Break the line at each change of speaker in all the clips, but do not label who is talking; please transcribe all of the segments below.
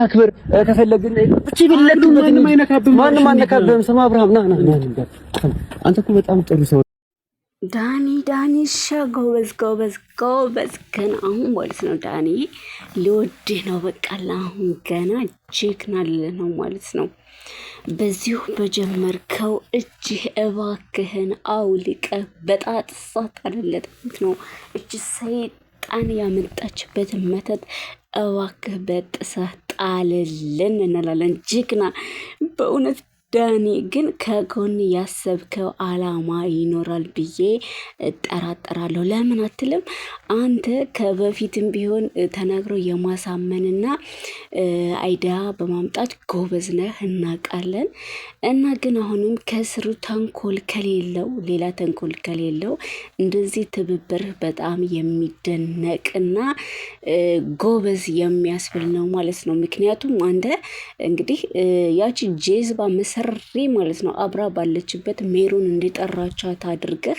አክብር ከፈለግን ብቻ ይበለጥ ማንም አይነካብህም። ስማ አብርሃም ና አንተ እኮ በጣም ጥሩ ሰው
ዳኒ ጎበዝ ግን አሁን ማለት ነው ዳኒ ሊወድህ ነው። በቃ አሁን ገና ጀግና ልልህ ነው ማለት ነው። በዚሁ በጀመርከው እጅህ እባክህን አውልቀህ በጣጥሳት አለለት ነው። እጅ ሰይጣን ያመጣችበት መተት እባክህ በጥሰህ ጣልልን እንላለን። ጀግና በእውነት ዳኒ ግን ከጎን ያሰብከው አላማ ይኖራል ብዬ እጠራጠራለሁ። ለምን አትልም? አንተ ከበፊትም ቢሆን ተናግሮ የማሳመንና አይዲያ በማምጣት ጎበዝ ነህ እናውቃለን። እና ግን አሁንም ከስሩ ተንኮል ከሌለው ሌላ ተንኮል ከሌለው እንደዚህ ትብብር በጣም የሚደነቅና ጎበዝ የሚያስብል ነው ማለት ነው። ምክንያቱም አንተ እንግዲህ ያቺ ጄዝባ መሰሪ ማለት ነው አብራ ባለችበት ሜሮን እንዲጠራቻት አድርገህ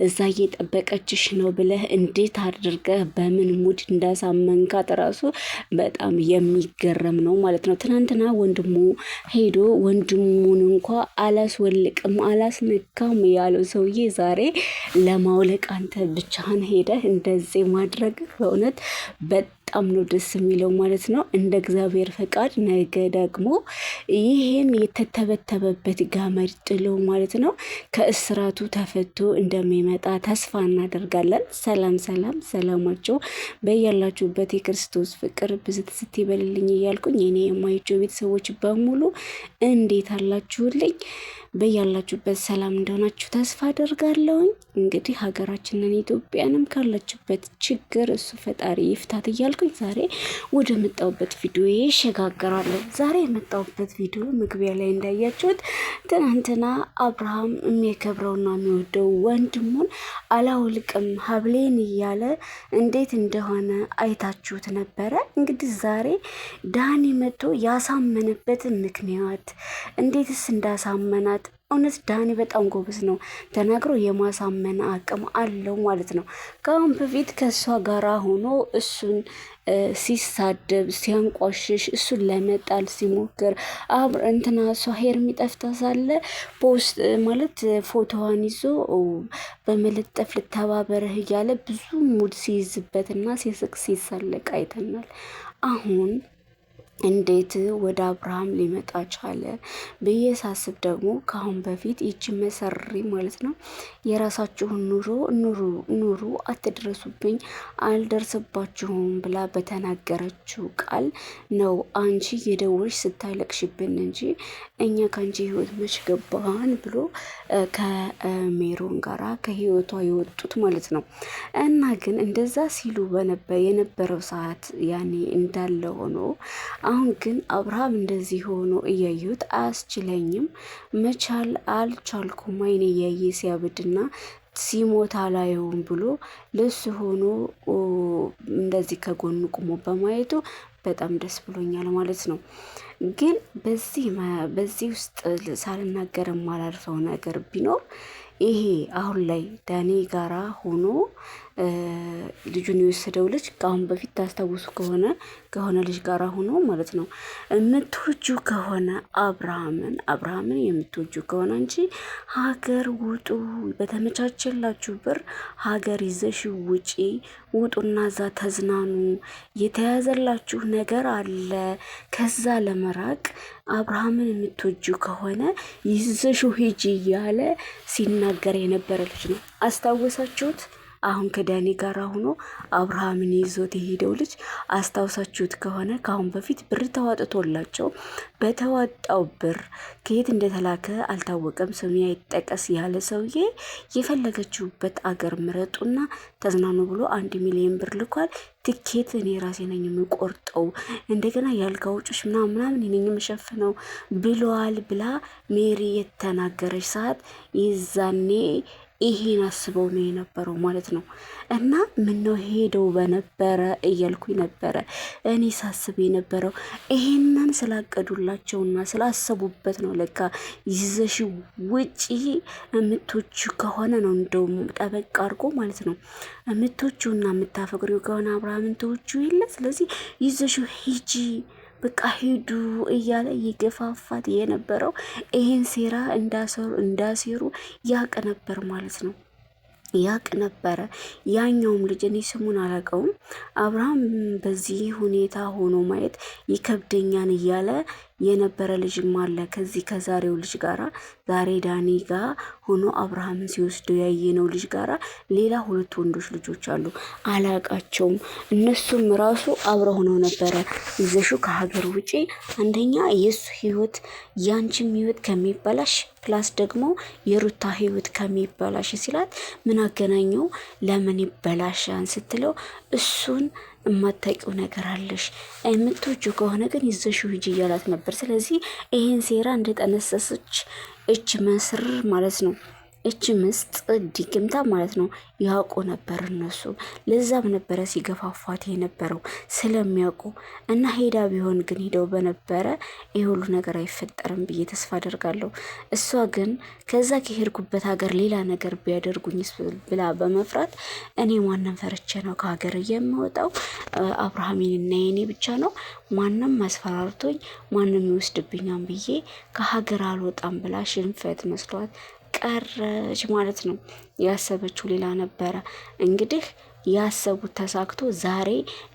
እዛ እየጠበቀችሽ ነው ብለህ እንዴት አድርገህ በምን ሙድ እንዳሳመንካት ራሱ በጣም የሚገረም ነው ማለት ነው። ትናንትና ወንድሙ ሄዶ ወንድሙን እንኳ አላስወልቅም አላስነካም ያለው ሰውዬ ዛሬ ለማውለቅ አንተ ብቻህን ሄደህ እንደዚህ ማድረግ በእውነት በጣም ነው ደስ የሚለው ማለት ነው። እንደ እግዚአብሔር ፈቃድ ነገ ደግሞ ይሄን የተተበተበበት ገመድ ጥሎ ማለት ነው ከእስራቱ ተፈቶ እንደሚመጣ ተስፋ እናደርጋለን። ሰላማቸው በያላችሁበት የክርስቶስ ፍቅር ብዝት ስትይበልልኝ እያልኩኝ እኔ የማይቸው ቤተሰቦች በሙሉ እንዴት አላችሁልኝ? በያላችሁበት ሰላም እንደሆናችሁ ተስፋ አደርጋለሁኝ። እንግዲህ ሀገራችንን ኢትዮጵያንም ካለችበት ችግር እሱ ፈጣሪ ይፍታት እያልኩኝ ዛሬ ወደ መጣሁበት ቪዲዮ ይሸጋገራለሁ። ዛሬ የመጣሁበት ቪዲዮ መግቢያ ላይ እንዳያችሁት ትናንትና አብርሃም የሚያከብረውና የሚወደው ወንድሙን አላውልቅም ሀብሌን እያለ እንዴት እንደሆነ አይታችሁት ነበረ። እንግዲህ ዛሬ ዳኒ መጥቶ ያሳመነበትን ምክንያት እንዴትስ እንዳሳመናት እውነት ዳኒ በጣም ጎበዝ ነው። ተናግሮ የማሳመን አቅም አለው ማለት ነው። ከአሁን በፊት ከእሷ ጋራ ሆኖ እሱን ሲሳደብ ሲያንቋሽሽ እሱን ለመጣል ሲሞክር እንትና እሷ ሄርሚ ጠፍታ ሳለ ፖስት ማለት ፎቶዋን ይዞ በመለጠፍ ልተባበረህ እያለ ብዙ ሙድ ሲይዝበትና ሲስቅ ሲሳለቅ አይተናል። አሁን እንዴት ወደ አብርሃም ሊመጣ ቻለ ብዬ ሳስብ ደግሞ ከአሁን በፊት ይቺ መሰሪ ማለት ነው የራሳችሁን ኑሩ አትድረሱብኝ አልደርስባችሁም ብላ በተናገረችው ቃል ነው አንቺ የደወልሽ ስታለቅሽብን እንጂ እኛ ከአንቺ ህይወት መች ገባን ብሎ ከሜሮን ጋራ ከህይወቷ የወጡት ማለት ነው። እና ግን እንደዛ ሲሉ የነበረው ሰዓት ያኔ እንዳለ ሆኖ አሁን ግን አብርሃም እንደዚህ ሆኖ እያዩት አያስችለኝም፣ መቻል አልቻልኩም፣ አይኔ እያየ ሲያብድና ሲሞት አላየውም ብሎ ለሱ ሆኖ እንደዚህ ከጎኑ ቁሞ በማየቱ በጣም ደስ ብሎኛል ማለት ነው። ግን በዚህ ውስጥ ሳልናገር የማላልፈው ነገር ቢኖር ይሄ አሁን ላይ ዳኒ ጋራ ሆኖ ልጁን የወሰደው ልጅ ከአሁን በፊት ታስታውሱ ከሆነ ልጅ ጋር ሆኖ ማለት ነው የምትወጁ ከሆነ አብርሃምን የምትወጁ ከሆነ እንጂ ሀገር ውጡ፣ በተመቻቸላችሁ ብር ሀገር ይዘሽ ውጪ፣ ውጡና እዛ ተዝናኑ፣ የተያዘላችሁ ነገር አለ። ከዛ ለመራቅ አብርሃምን የምትወጁ ከሆነ ይዘሹ ሂጂ እያለ ሲናገር የነበረ ልጅ ነው። አስታወሳችሁት? አሁን ከዳኒ ጋር ሆኖ አብርሃምን ይዞት የሄደው ልጅ አስታውሳችሁት ከሆነ ከአሁን በፊት ብር ተዋጥቶላቸው በተዋጣው ብር ከየት እንደተላከ አልታወቀም፣ ስሙ አይጠቀስ ያለ ሰውዬ የፈለገችውበት አገር ምረጡና ተዝናኑ ብሎ 1 ሚሊዮን ብር ልኳል። ትኬት እኔ ራሴ ነኝ የምቆርጠው፣ እንደገና ያልጋ ወጪዎች ምናምን እኔ ነኝ የምሸፍነው ብለዋል ብላ ሜሪ የተናገረች ሰዓት ይዛኔ ይሄን አስበው ነው የነበረው ማለት ነው። እና ምነው ሄደው በነበረ እያልኩኝ ነበረ እኔ ሳስብ የነበረው ይሄንን ስላቀዱላቸውና ስላሰቡበት ነው። ለካ ይዘሽ ውጪ የምትወጁ ከሆነ ነው እንደውም ጠበቅ አድርጎ ማለት ነው የምትወጁና የምታፈቅሪው ከሆነ አብርሃምን ተወጁ የለ ስለዚህ ይዘሽ ሂጂ በቃ ሂዱ እያለ ይገፋፋት የነበረው ይሄን ሴራ እንዳሴሩ ያቅ ነበር ማለት ነው። ያቅ ነበረ። ያኛውም ልጅ እኔ ስሙን አላውቀውም፣ አብርሃም በዚህ ሁኔታ ሆኖ ማየት ይከብደኛን እያለ የነበረ ልጅም አለ። ከዚህ ከዛሬው ልጅ ጋራ ዛሬ ዳኒ ጋር ሆኖ አብርሃምን ሲወስደው ያየነው ልጅ ጋራ ሌላ 2 ወንዶች ልጆች አሉ። አላቃቸውም። እነሱም ራሱ አብረው ሆነው ነበረ ይዘሹ ከሀገር ውጪ፣ አንደኛ የሱ ህይወት ያንቺም ህይወት ከሚበላሽ ፕላስ ደግሞ የሩታ ህይወት ከሚበላሽ ሲላት ምን አገናኘው? ለምን ይበላሻን ስትለው እሱን የማታውቂው ነገር አለሽ፣ የምትወጂው ከሆነ ግን ይዘሽው ሂጂ እያላት ነበር። ስለዚህ ይሄን ሴራ እንደጠነሰሰች እጅ መስር ማለት ነው። እች ምስጥ ዲግምታ ማለት ነው ያውቁ ነበር እነሱ። ለዛም ነበረ ሲገፋፋት የነበረው ስለሚያውቁ እና ሄዳ ቢሆን ግን ሄደው በነበረ ይህ ሁሉ ነገር አይፈጠርም ብዬ ተስፋ አደርጋለሁ። እሷ ግን ከዛ ከሄድኩበት ሀገር ሌላ ነገር ቢያደርጉኝ ብላ በመፍራት እኔ ማንም ፈርቼ ነው ከሀገር የምወጣው አብርሃሚን እና የኔ ብቻ ነው፣ ማንም አስፈራርቶኝ ማንም ይወስድብኛም ብዬ ከሀገር አልወጣም ብላ ሽንፈት መስሏት ቀረች ማለት ነው። ያሰበችው ሌላ ነበረ። እንግዲህ ያሰቡት ተሳክቶ ዛሬ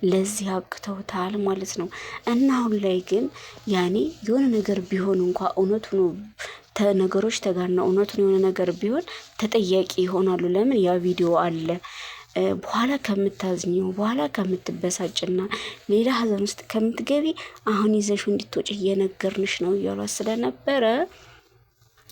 ለዚህ አብቅተውታል ማለት ነው። እና አሁን ላይ ግን ያኔ የሆነ ነገር ቢሆን እንኳ እውነቱ ነው ነገሮች ተጋና እውነቱን የሆነ ነገር ቢሆን ተጠያቂ ይሆናሉ። ለምን ያ ቪዲዮ አለ። በኋላ ከምታዝኘው በኋላ ከምትበሳጭና ሌላ ሀዘን ውስጥ ከምትገቢ አሁን ይዘሽው እንድትወጪ እየነገርንሽ ነው እያሏት ስለነበረ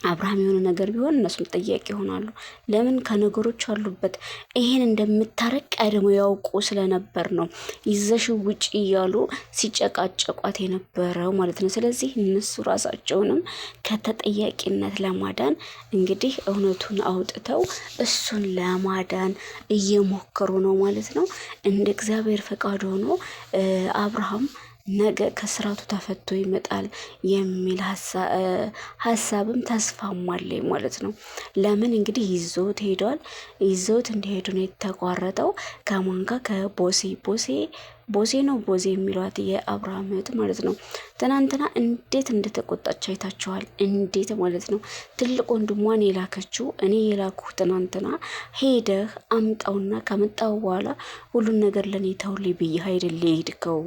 አብርሃም የሆነ ነገር ቢሆን እነሱም ጠያቂ ይሆናሉ። ለምን ከነገሮች አሉበት ይሄን እንደምታረቅ ቀድሞ ያውቁ ስለነበር ነው ይዘሽው ውጪ እያሉ ሲጨቃጨቋት የነበረው ማለት ነው። ስለዚህ እነሱ ራሳቸውንም ከተጠያቂነት ለማዳን እንግዲህ እውነቱን አውጥተው እሱን ለማዳን እየሞከሩ ነው ማለት ነው። እንደ እግዚአብሔር ፈቃድ ሆኖ አብርሃም ነገ ከስራቱ ተፈቶ ይመጣል የሚል ሀሳብም ተስፋም አለኝ ማለት ነው። ለምን እንግዲህ ይዘውት ሄዷል። ይዘውት እንደሄዱ ነው የተቋረጠው። ከማን ጋር? ቦሴ ነው ቦዜ የሚሏት የአብርሃም እህት ማለት ነው። ትናንትና እንዴት እንደተቆጣች አይታችኋል። እንዴት ማለት ነው። ትልቅ ወንድሟን የላከችው እኔ የላኩ ትናንትና ሄደህ አምጣውና ከመጣው በኋላ ሁሉን ነገር ለኔ ተውልኝ ብዬ አይደል የሄድከው።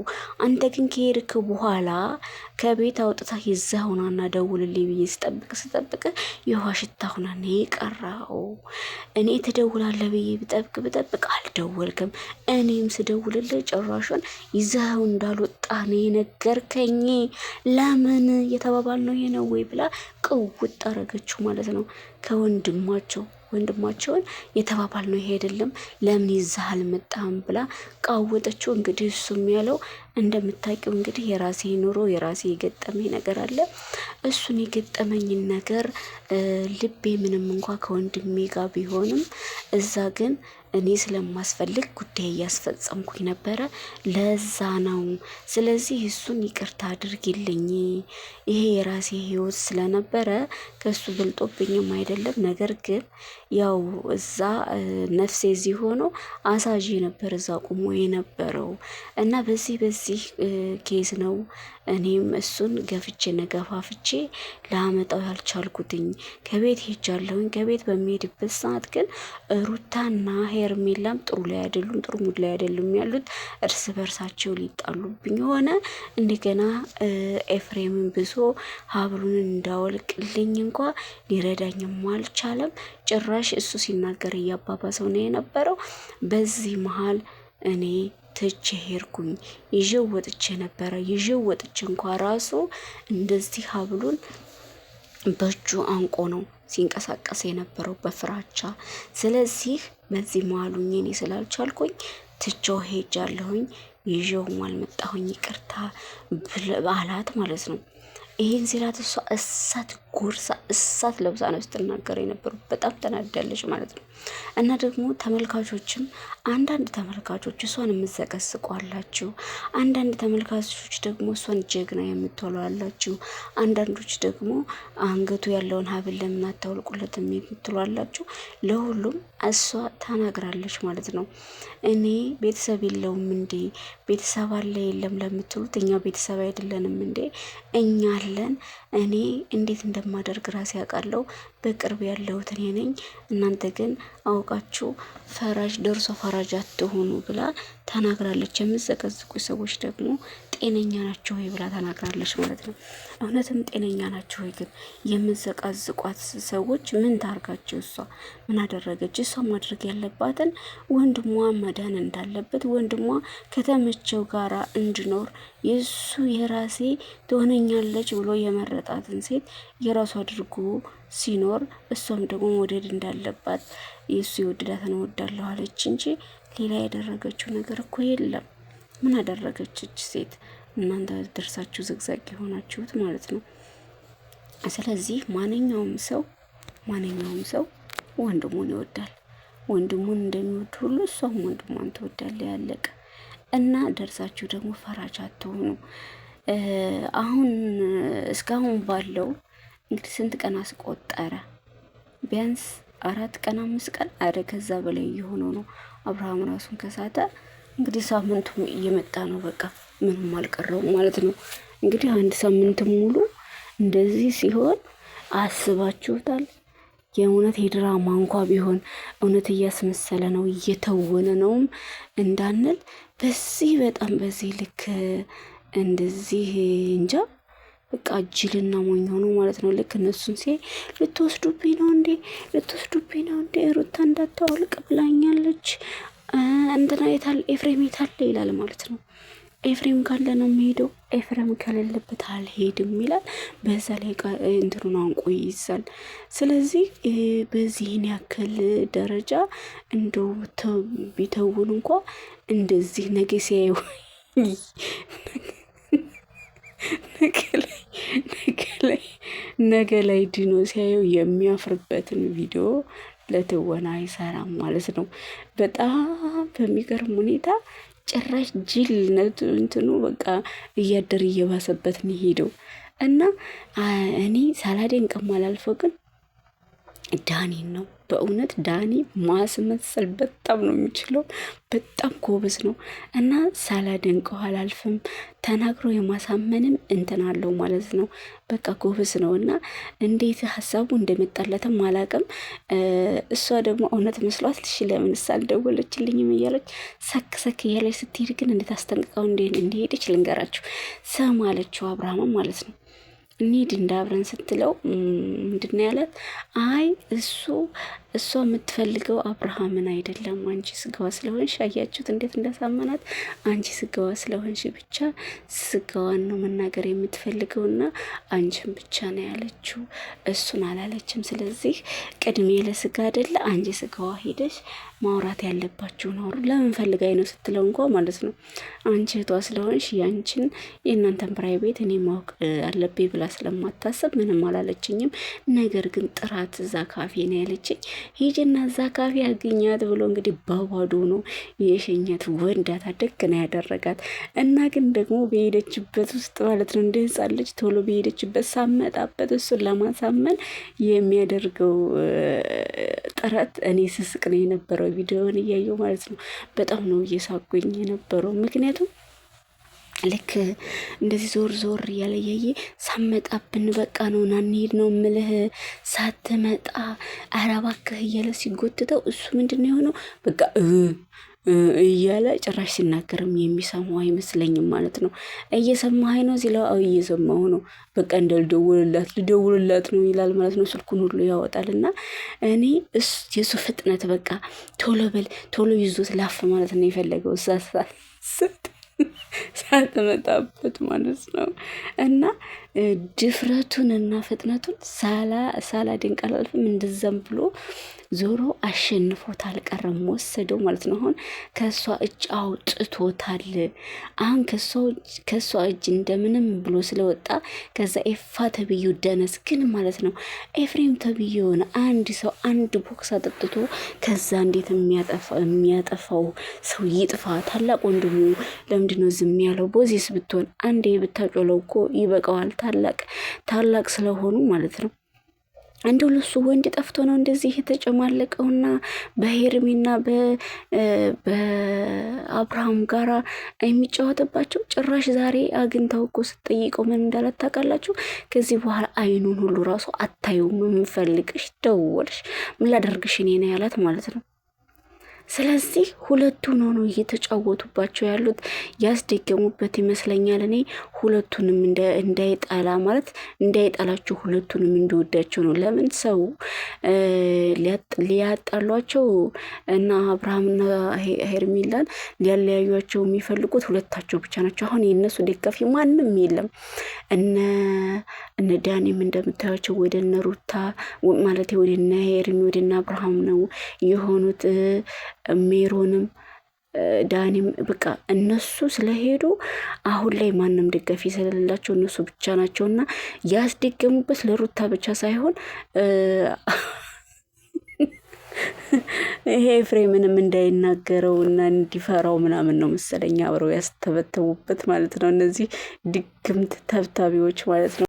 አንተ ግን ከሄድክ በኋላ ከቤት አውጥታ ይዛውናና ደውልልኝ ብዬ ስጠብቅ የውሃ ሽታ ሆና ነው የቀራው። እኔ ትደውላለህ ብዬ ብጠብቅ አልደወልክም። እኔም ስደውልልህ ጭራሹን ይዘኸው እንዳልወጣ ነው የነገርከኝ። ለምን የተባባል ነው ይሄ ነው ወይ ብላ ቅውጥ አረገችው ማለት ነው። ወንድማቸውን የተባባል ነው ይሄ አይደለም፣ ለምን ይዘህ አልመጣም ብላ ቃወጠችው። እንግዲህ እሱም ያለው እንደምታውቂው እንግዲህ የራሴ ኑሮ የራሴ የገጠመኝ ነገር አለ። እሱን የገጠመኝን ነገር ልቤ ምንም እንኳ ከወንድሜ ጋር ቢሆንም እዛ ግን እኔ ስለማስፈልግ ጉዳይ እያስፈጸምኩኝ ነበረ። ለዛ ነው። ስለዚህ እሱን ይቅርታ አድርጊልኝ። ይሄ የራሴ ህይወት ስለነበረ ከሱ በልጦብኝም አይደለም። ነገር ግን ያው እዛ ነፍሴ እዚህ ሆኖ አሳዥ ነበር እዛ ቁሞ የነበረው እና በዚህ ኬዝ ነው እኔም እሱን ገፋፍቼ ላመጣው ያልቻልኩትኝ። ከቤት ሄጃለሁኝ። ከቤት በሚሄድበት ሰዓት ግን ሩታና ሄርሜላም ጥሩ ሙድ ላይ አይደሉም ያሉት። እርስ በርሳቸው ሊጣሉብኝ ሆነ። እንደገና ኤፍሬምን ብሶ ሀብሉን እንዳወልቅልኝ እንኳ ሊረዳኝም አልቻለም። ጭራሽ እሱ ሲናገር እያባባሰው ነው የነበረው። በዚህ መሀል እኔ ትቼ ሄድኩኝ። ይዤው ወጥቼ ነበረ። ይዤው ወጥቼ እንኳ ራሱ እንደዚህ ሀብሉን በእጁ አንቆ ነው ሲንቀሳቀስ የነበረው በፍራቻ። ስለዚህ በዚህ መሀሉኝ እኔ ስላልቻልኩኝ ትቼው ሄጃለሁኝ። ይዤውም አልመጣሁኝ ይቅርታ አላት ማለት ነው። ይሄን ሲላት እሷ እሳት ጎርሳ እሳት ለብሳ ነው ስትናገር የነበረው። በጣም ተናዳለች ማለት ነው። እና ደግሞ ተመልካቾችም አንዳንድ ተመልካቾች እሷን የምትዘቀዝቋላችሁ፣ አንዳንድ ተመልካቾች ደግሞ እሷን ጀግና የምትሏላችሁ፣ አንዳንዶች ደግሞ አንገቱ ያለውን ሀብል ለምን አታውልቁለትም የምትሏላችሁ። ለሁሉም እሷ ተናግራለች ማለት ነው። እኔ ቤተሰብ የለውም እንዴ ቤተሰብ አለ የለም ለምትሉት እኛ ቤተሰብ አይደለንም እንዴ? እኛ አለን። እኔ እንዴት እንደማደርግ ራሴ ያውቃለሁ። በቅርብ ያለሁት እኔ ነኝ። እናንተ ግን አውቃችሁ ፈራጅ ደርሶ ፈራጅ አትሆኑ ብላ ተናግራለች። የምትዘቀዝቁ ሰዎች ደግሞ ጤነኛ ናቸው ወይ ብላ ተናግራለች ማለት ነው። እውነትም ጤነኛ ናቸው ወይ? ግን የምትዘቃዝቋት ሰዎች ምን ታርጋቸው? እሷ ምን አደረገች? እሷ ማድረግ ያለባትን ወንድሟ መዳን እንዳለበት ወንድሟ ከተመቸው ጋራ እንዲኖር የእሱ የራሴ ትሆነኛለች ብሎ የመረጣትን ሴት የራሱ አድርጎ ሲኖር እሷም ደግሞ መውደድ እንዳለባት የእሱ የወደዳትን እወዳለሁ አለች እንጂ ሌላ ያደረገችው ነገር እኮ የለም። ምን አደረገች እች ሴት? እናንተ ደርሳችሁ ዘግዛግ የሆናችሁት ማለት ነው። ስለዚህ ማንኛውም ሰው ወንድሙን ይወዳል። ወንድሙን እንደሚወድ ሁሉ እሷም ወንድሟን ትወዳለ። ያለቀ እና ደርሳችሁ ደግሞ ፈራጅ አትሆኑ። አሁን እስካሁን ባለው እንግዲህ ስንት ቀን አስቆጠረ? ቢያንስ 4 ቀን 5 ቀን አረ ከዛ በላይ የሆነው ነው። አብርሃም ራሱን ከሳተ እንግዲህ ሳምንቱም እየመጣ ነው። በቃ ምንም አልቀረውም ማለት ነው። እንግዲህ 1 ሳምንት ሙሉ እንደዚህ ሲሆን አስባችሁታል? የእውነት የድራማ እንኳ ቢሆን እውነት እያስመሰለ ነው እየተወነ ነውም እንዳንል በዚህ ልክ እንደዚህ እንጃ በቃ ጅልና ሞኝ ሆኖ ማለት ነው። ልክ እነሱን ሲያይ ልትወስዱብኝ ነው እንዴ ሩታ እንዳታወልቅ ብላኛለች እንትና የታለ ኤፍሬም የታለ ይላል ማለት ነው። ኤፍሬም ካለ ነው የሚሄደው፣ ኤፍሬም ከሌለበት አልሄድም ይላል። በዛ ላይ እንትኑን አንቆ ይይዛል። ስለዚህ በዚህን ያክል ደረጃ እንደው ቢተውን እንኳ እንደዚህ ነገ ሲያዩ ነገ ላይ ድኖ ሲያየው የሚያፍርበትን ቪዲዮ ለትወና አይሰራም ማለት ነው። በጣም በሚገርም ሁኔታ ጭራሽ ጅልነቱ እንትኑ በቃ እያደር እየባሰበት ነው ሄደው እና እኔ ሳላደንቅም አላልፈው ግን ዳኒን ነው። በእውነት ዳኒ ማስመሰል በጣም ነው የሚችለው። በጣም ጎበዝ ነው እና ሳላደንቀው አላልፍም። ተናግሮ የማሳመንም እንትን አለው ማለት ነው። በቃ ጎበዝ ነው እና እንዴት ሀሳቡ እንደመጣለትም አላቅም። እሷ ደግሞ እውነት መስሏት ልሽ ለምንስ አልደወለችልኝም እያለች ሰክ እያለች ስትሄድ ግን እንዴት አስጠንቅቀው እንዲሄደች ልንገራችሁ። ሰማ አለችው አብርሃምም ማለት ነው። እንሂድ እንዳብረን ስትለው ምንድን ያላት? አይ እሷ የምትፈልገው አብርሃምን አይደለም፣ አንቺ ስጋዋ ስለሆንሽ። አያችሁት እንዴት እንዳሳመናት? አንቺ ስጋዋ ስለሆንሽ ብቻ ስጋዋን ነው መናገር የምትፈልገውና አንቺን ብቻ ነው ያለችው፣ እሱን አላለችም። ስለዚህ ቅድሜ ለስጋ አይደለ አንቺ ስጋዋ ሄደሽ ማውራት ያለባችሁን አውሩ። ለምን ፈልጋኝ ነው ስትለው እንኳ ማለት ነው አንቺ እህቷ ስለሆንሽ ያንቺን የእናንተን ፕራይቬት እኔ ማወቅ አለብኝ ብላ ስለማታሰብ ምንም አላለችኝም። ነገር ግን ጥራት እዛ ካፌ ነው ያለችኝ። ሂጅና እዛ ካፌ አግኛት ብሎ እንግዲህ ባባዶ ነው የሸኛት። ወንዳታ ደግ ነው ያደረጋት እና ግን ደግሞ በሄደችበት ውስጥ ማለት ነው እንደ ሕፃን ልጅ ቶሎ በሄደችበት ሳመጣበት እሱን ለማሳመን የሚያደርገው ጥረት እኔ ስስቅ ነው የነበረው ቪዲዮውን እያየው ማለት ነው። በጣም ነው እየሳቁኝ የነበረው ምክንያቱም ልክ እንደዚህ ዞር እያለ እያየ ሳመጣብን በቃ ነው ናንሄድ ነው ምልህ ሳትመጣ ኧረ እባክህ እያለ ሲጎትተው እሱ ምንድን ነው የሆነው በቃ እያለ ጭራሽ ሲናገርም የሚሰማው አይመስለኝም ማለት ነው። እየሰማኸኝ ነው ሲለው አዎ እየሰማሁ ነው፣ በቃ ልደውልላት ነው ይላል ማለት ነው። ስልኩን ሁሉ ያወጣል እና እኔ የሱ ፍጥነት በቃ ቶሎ በል ቶሎ ይዞት ላፍ ማለት ነው የፈለገው ሳትመጣበት ማለት ነው። እና ድፍረቱን እና ፍጥነቱን ሳላደንቅ አላልፍም። እንደዛም ብሎ ዞሮ አሸንፎታል፣ ቀረም ወሰደው ማለት ነው። አሁን ከእሷ እጅ አውጥቶታል። አሁን ከእሷ እጅ እንደምንም ብሎ ስለወጣ ከዛ ኤፋ ተብዬው ደነስ ግን ማለት ነው ኤፍሬም ተብዬውን አንድ ሰው አንድ ቦክስ አጠጥቶ ከዛ እንዴት የሚያጠፋው ሰው ይጥፋ። ታላቅ ወንድሙ ለምንድነው ዝም ያለው? ቦዚስ ብትሆን አንዴ ብታጮለው እኮ ይበቃዋል። ታላቅ ስለሆኑ ማለት ነው። እንደው ለሱ ወንድ ጠፍቶ ነው እንደዚህ የተጨማለቀውና በሄርሜና በአብርሃም ጋራ የሚጫወትባቸው። ጭራሽ ዛሬ አግኝታው እኮ ስትጠይቀው ምን እንዳላት ታውቃላችሁ? ከዚህ በኋላ አይኑን ሁሉ ራሱ አታዩም፣ የምንፈልግሽ ደወልሽ ምን ላደርግሽ እኔ ነው ያላት ማለት ነው። ስለዚህ ሁለቱን ሆኖ እየተጫወቱባቸው ያሉት ያስደገሙበት ይመስለኛል። እኔ ሁለቱንም እንዳይጣላ ማለት እንዳይጣላቸው ሁለቱንም እንዲወዳቸው ነው። ለምን ሰው ሊያጣሏቸው እና አብርሃምና ሄርሜላን ሊያለያዩቸው የሚፈልጉት ሁለታቸው ብቻ ናቸው። አሁን የእነሱ ደጋፊ ማንም የለም። እነ ዳኒም እንደምታያቸው ወደ እነ ሩታ ማለት ወደ እነ ሄርሜ ወደ እነ አብርሃም ነው የሆኑት። ሜሮንም ዳኒም በቃ እነሱ ስለሄዱ አሁን ላይ ማንም ደጋፊ ስለሌላቸው እነሱ ብቻ ናቸውና ያስደገሙበት ለሩታ ብቻ ሳይሆን ይሄ ኤፍሬምንም እንዳይናገረው እና እንዲፈራው ምናምን ነው መሰለኝ አብረው ያስተበተቡበት ማለት ነው። እነዚህ ድግምት ተብታቢዎች ማለት ነው።